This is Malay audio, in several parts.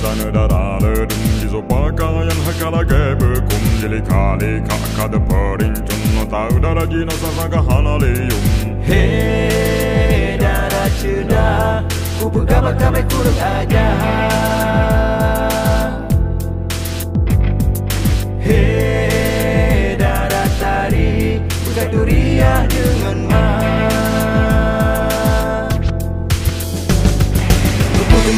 kadang dara ledum Jizo pakaian hakala bukuem Jeli kali kakak perincun No tahu dara jina sasaka hanaliyum. Hei dara ceda, ku berkabar-kabar kurang ajar. Hei dara tari, berkaturiah dengan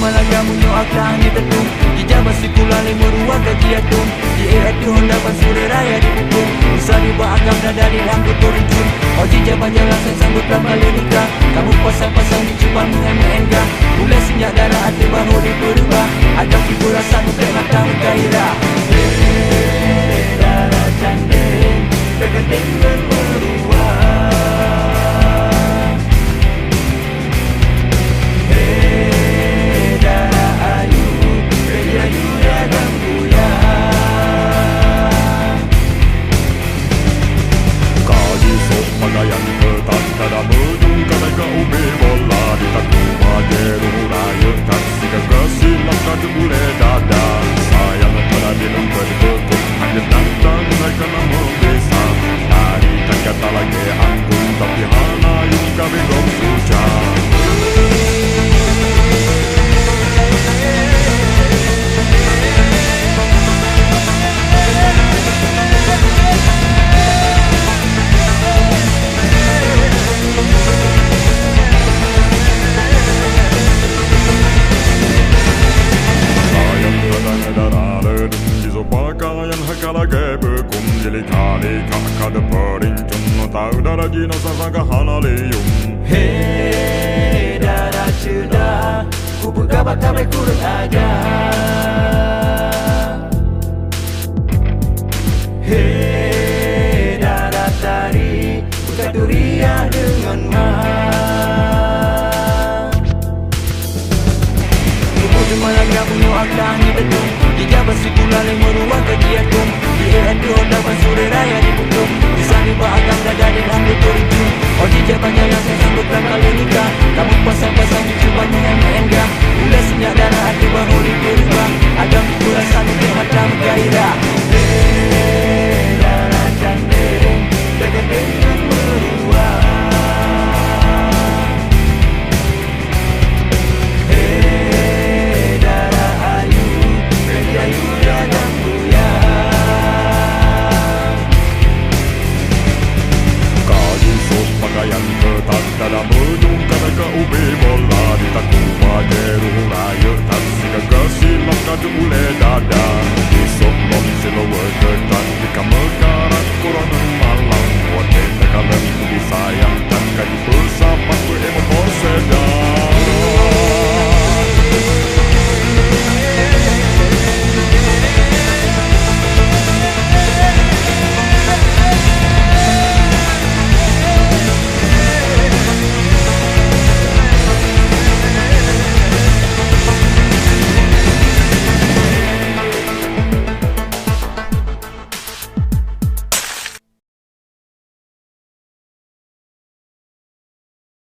malang kamu nyoak langit tetung Dijabah sikulale meruak gaji atung Di eratu hondapan suri raya dipukung Usah dibahagam nada di rambut berincun Oji jabah jalan saya sambut lama lirika Kamu pasang-pasang dicuba mengenga Mulai sinyak darah hati baru diberubah Agak ibu rasa nuklik mata menggairah. Hei darah cantik berketing bermeruah. Pakaian ketat kada bejung kada ka ubi bola di takut majeru raya taksi kesilap kada boleh dada sayang pada dilem berbukuem hanya datang mereka nama desa tadi tak kata lagi anggun tapi hana yung kami gom suca. Pakaian hakala bukuem Jeli kali kakak perincun No tahu dara jina sasaka hanaliyum. Hei dara ceda, ku berkabar-kabar kurang ajar. Hei dara tari, berkaturiah dengan malang kamu nyoak langit tetung Dijabah sikulale meruak gaji atung Di eratu hondapan